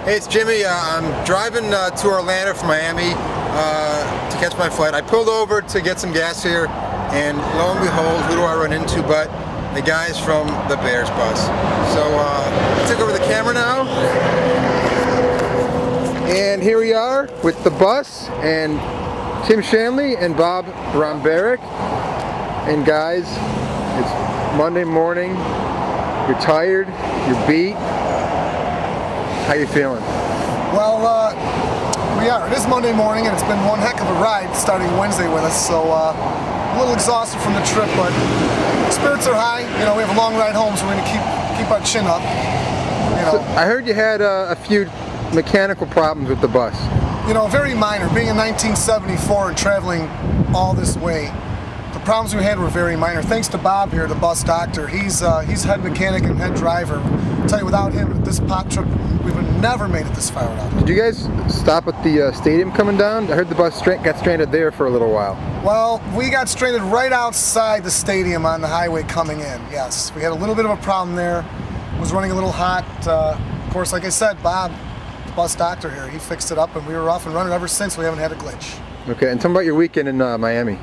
Hey, it's Jimmy. I'm driving to Orlando from Miami to catch my flight. I pulled over to get some gas here, and lo and behold, who do I run into but the guys from the Bears bus. So I took over the camera now, and here we are with the bus and Tim Shanley and Bob Romberek. And guys, it's Monday morning. You're tired. You're beat. How you feeling? Well, we are. It is Monday morning, and it's been one heck of a ride starting Wednesday with us. So a little exhausted from the trip, but spirits are high. You know, we have a long ride home, so we're going to keep our chin up. You know. So I heard you had a few mechanical problems with the bus. You know, very minor. Being in 1974 and traveling all this way, the problems we had were very minor. Thanks to Bob here, the bus doctor. He's head mechanic and head driver. I'll tell you, without him, this pot trip, we would have never made it this far without him. Did you guys stop at the stadium coming down? I heard the bus got stranded there for a little while. Well, we got stranded right outside the stadium on the highway coming in, yes. We had a little bit of a problem there. It was running a little hot. Of course, like I said, Bob, the bus doctor here, he fixed it up, and we were off and running ever since. We haven't had a glitch. Okay, and tell me about your weekend in Miami.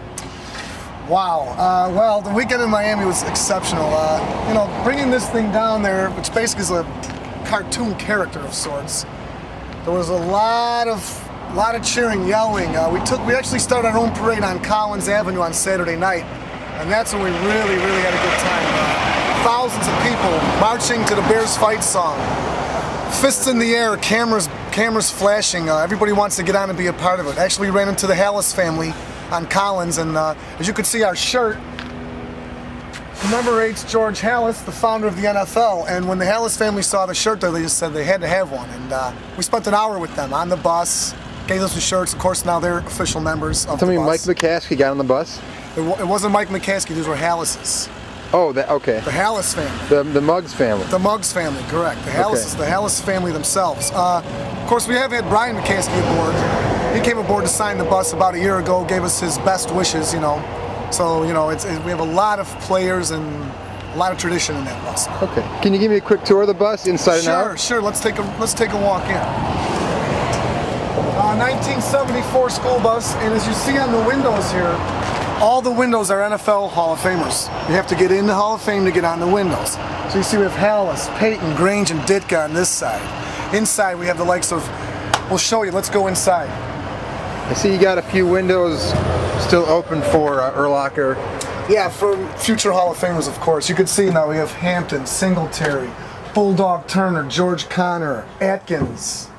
Wow. Well, the weekend in Miami was exceptional. You know, bringing this thing down there, which basically is a cartoon character of sorts, there was a lot of cheering, yelling. We actually started our own parade on Collins Avenue on Saturday night, and that's when we really had a good time. Thousands of people marching to the Bears fight song, fists in the air, cameras flashing. Everybody wants to get on and be a part of it. Actually, we ran into the Hallis family on Collins, and as you can see, our shirt commemorates George Hallis, the founder of the NFL. And when the Hallis family saw the shirt, they just said they had to have one. And we spent an hour with them on the bus, gave us the shirts. Of course, now they're official members of the bus. Tell me, Mike McCaskey got on the bus? It wasn't Mike McCaskey, these were Hallis's. Oh, okay. The Hallis family. The Muggs family. The Muggs family, correct. The Hallis, the Hallis family themselves. Of course, we have had Brian McCaskey aboard. He came aboard to sign the bus about a year ago, gave us his best wishes, you know. So, you know, we have a lot of players and a lot of tradition in that bus. Okay. Can you give me a quick tour of the bus, inside and out? Sure. Let's take a walk in. 1974 school bus, and as you see on the windows here, all the windows are NFL Hall of Famers. You have to get in the Hall of Fame to get on the windows. So you see we have Hallis, Peyton, Grange, and Ditka on this side. Inside we have the likes of, we'll show you, let's go inside. I see you got a few windows still open for Urlacher. Yeah, for future Hall of Famers, of course. You can see now we have Hampton, Singletary, Bulldog Turner, George Connor, Atkins.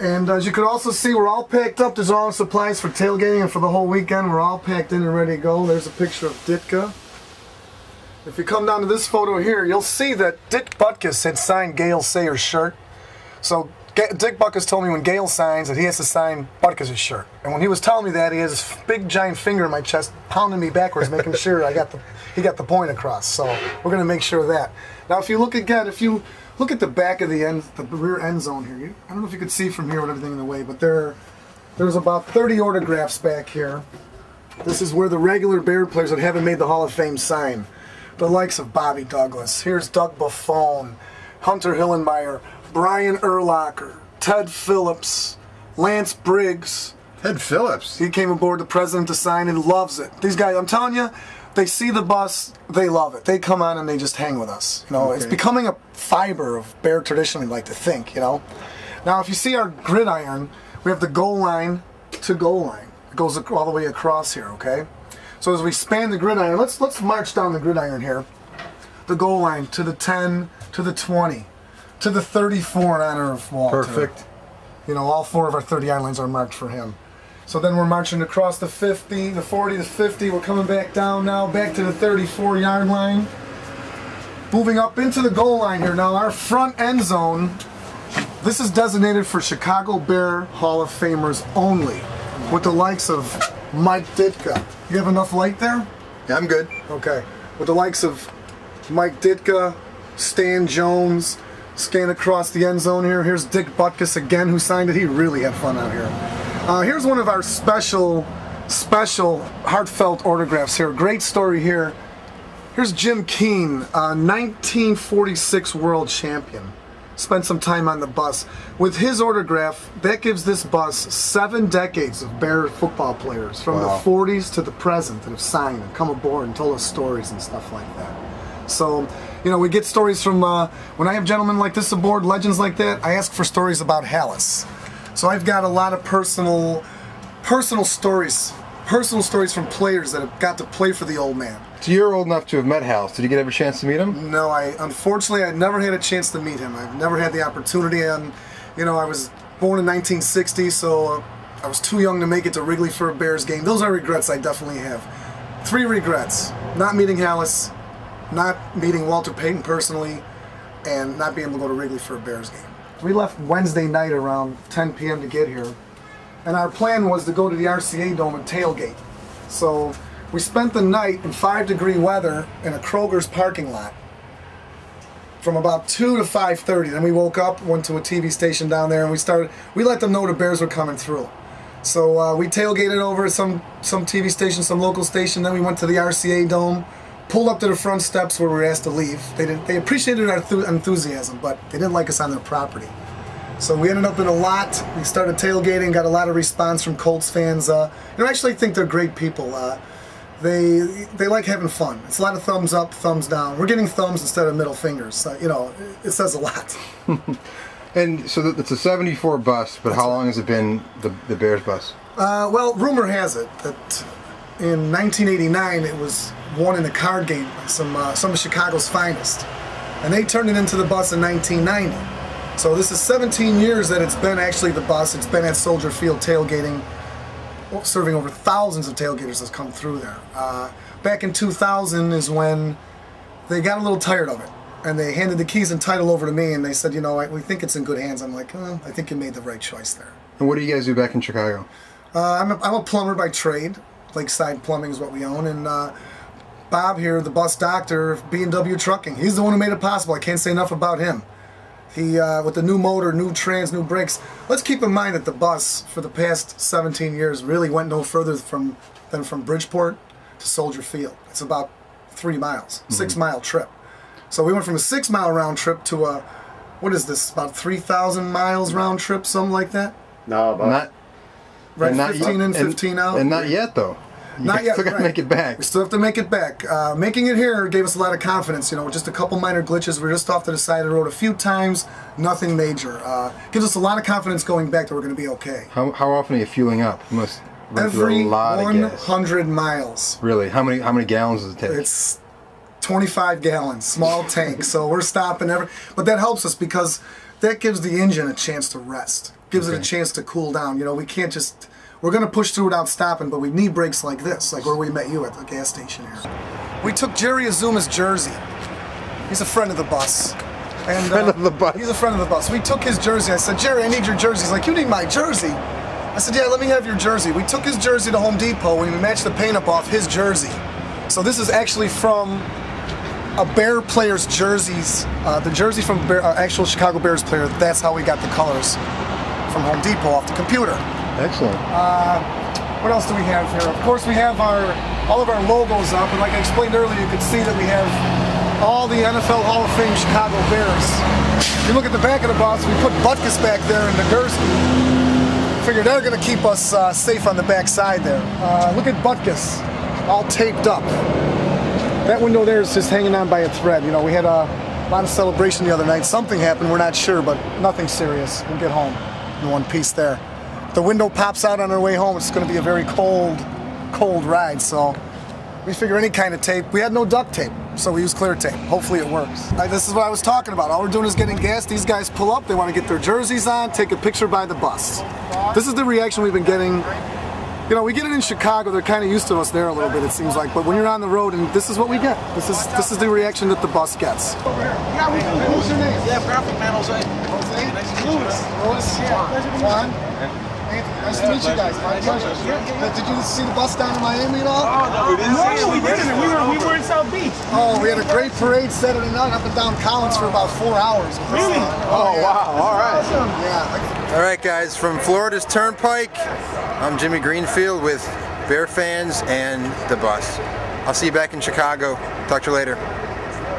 And as you can also see, we're all packed up. There's all the supplies for tailgating and for the whole weekend. We're all packed in and ready to go. There's a picture of Ditka. If you come down to this photo here, you'll see that Dick Butkus had signed Gale Sayers' shirt. So Dick Butkus told me when Gale signs that he has to sign Butkus' shirt. And when he was telling me that, he has his big giant finger in my chest, pounding me backwards, making sure he got the point across. So we're going to make sure of that. Now, if you look again, if you look at the back of the rear end zone here, I don't know if you could see from here with everything in the way, but there's about 30 autographs back here. This is where the regular Bear players that haven't made the Hall of Fame sign. The likes of Bobby Douglas. Here's Doug Buffone, Hunter Hillenmeyer, Brian Urlacher, Ted Phillips, Lance Briggs. Ted Phillips? He came aboard, the president, to sign and loves it. These guys, I'm telling you, they see the bus, they love it. They come on and they just hang with us. You know, It's becoming a fiber of Bear tradition, we like to think, you know. Now, if you see our gridiron, we have the goal line to goal line. It goes all the way across here, okay? So as we span the gridiron, let's march down the gridiron here. The goal line to the 10, to the 20, to the 34 in honor of Walter. Perfect. You know, all 4 of our 30-yard lines are marked for him. So then we're marching across the 50, the 40, the 50. We're coming back down now, back to the 34-yard line. Moving up into the goal line here. Now our front end zone, this is designated for Chicago Bear Hall of Famers only, with the likes of Mike Ditka. You have enough light there? Yeah, I'm good. Okay. With the likes of Mike Ditka, Stan Jones, scan across the end zone here. Here's Dick Butkus again, who signed it. He really had fun out here. Here's one of our special heartfelt autographs here. Great story here. Here's Jim Keane, 1946 world champion. Spent some time on the bus. With his autograph, that gives this bus 7 decades of Bear football players from the 40s to the present that have signed and come aboard and told us stories and stuff like that. So, you know, we get stories from, when I have gentlemen like this aboard, legends like that, I ask for stories about Hallis. So I've got a lot of personal stories from players that have got to play for the old man. So you're old enough to have met Hallis. Did you get every chance to meet him? No, unfortunately I never had a chance to meet him. I've never had the opportunity, and you know, I was born in 1960, so I was too young to make it to Wrigley for a Bears game. Those are regrets I definitely have. 3 regrets: not meeting Hallis, not meeting Walter Payton personally, and not being able to go to Wrigley for a Bears game. We left Wednesday night around 10 p.m. to get here, and our plan was to go to the RCA Dome and tailgate. So we spent the night in 5-degree weather in a Kroger's parking lot from about 2 to 5:30. Then we woke up, went to a TV station down there, and we let them know the Bears were coming through. So we tailgated over some TV station, some local station. Then we went to the RCA Dome, pulled up to the front steps where we were asked to leave. They appreciated our enthusiasm, but they didn't like us on their property. So we ended up in a lot. We started tailgating, got a lot of response from Colts fans. I actually think they're great people. They like having fun. It's a lot of thumbs up, thumbs down. We're getting thumbs instead of middle fingers. You know, it says a lot. And so it's a 74 bus, but how long has it been the Bears bus? Well, rumor has it that in 1989 it was won in a card game by some of Chicago's finest. And they turned it into the bus in 1990. So this is 17 years that it's been actually the bus. It's been at Soldier Field tailgating, serving over thousands of tailgaters that's come through there. Back in 2000 is when they got a little tired of it, and they handed the keys and title over to me, and they said, you know, we think it's in good hands. I'm like, I think you made the right choice there. And what do you guys do back in Chicago? I'm a plumber by trade. Lakeside Plumbing is what we own, and Bob here, the bus doctor of B&W Trucking, he's the one who made it possible. I can't say enough about him. He, with the new motor, new trans, new brakes. Let's keep in mind that the bus, for the past 17 years, really went no further than from Bridgeport to Soldier Field. It's about 3 miles, 6-mile trip. So we went from a 6-mile round trip to a, what is this, about 3,000 miles round trip, something like that? No, but not, right, 15 in, 15 out. And not yet, though. Not yet. Still got to make it back. We still have to make it back. Making it here gave us a lot of confidence. You know, just a couple minor glitches. We're just off to the side of the road a few times. Nothing major. Gives us a lot of confidence going back that we're going to be okay. How often are you fueling up? You must run through Every a lot of gas. 100 miles. Really? How many gallons does it take? It's 25 gallons, small tank. So we're stopping but that helps us because that gives the engine a chance to rest. Gives it a chance to cool down. You know, we can't just. We're going to push through without stopping, but we need breaks like this, like where we met you at the gas station here. We took Jerry Azuma's jersey. He's a friend of the bus. And, friend of the bus? He's a friend of the bus. We took his jersey. I said, Jerry, I need your jersey. He's like, you need my jersey? I said, yeah, let me have your jersey. We took his jersey to Home Depot and we matched the paint up off his jersey. So this is actually from a Bear player's jerseys. The jersey from actual Chicago Bears player, that's how we got the colors from Home Depot off the computer. Excellent. What else do we have here? Of course, we have all of our logos up, and like I explained earlier, you can see that we have all the NFL Hall of Fame Chicago Bears. If you look at the back of the bus, we put Butkus back there and Nagurski. Figured they're going to keep us safe on the back side there. Look at Butkus, all taped up. That window there is just hanging on by a thread. You know, we had a lot of celebration the other night. Something happened, we're not sure, but nothing serious. We'll get home in one piece there. The window pops out on our way home. It's going to be a very cold ride, so we figure any kind of tape. We had no duct tape, so we use clear tape. Hopefully it works. This is what I was talking about. All we're doing is getting gas. These guys pull up. They want to get their jerseys on, take a picture by the bus. This is the reaction we've been getting. You know, we get it in Chicago. They're kind of used to us there a little bit, it seems like. But when you're on the road, and this is what we get. This is the reaction that the bus gets. Yeah, what's your name? Yeah, graphic man, Jose. Jose? Nice to meet you. Louis? Juan? Nice to meet you guys. My pleasure. Did you see the bus down in Miami at all? Oh, no, we didn't see it. We didn't. We were in South Beach. Oh, we had a great parade Saturday night up and down Collins for about 4 hours. Really? Oh, yeah. Wow. All right. Awesome. Yeah. All right, guys, from Florida's Turnpike, I'm Jimmy Greenfield with Bear fans and the bus. I'll see you back in Chicago. Talk to you later.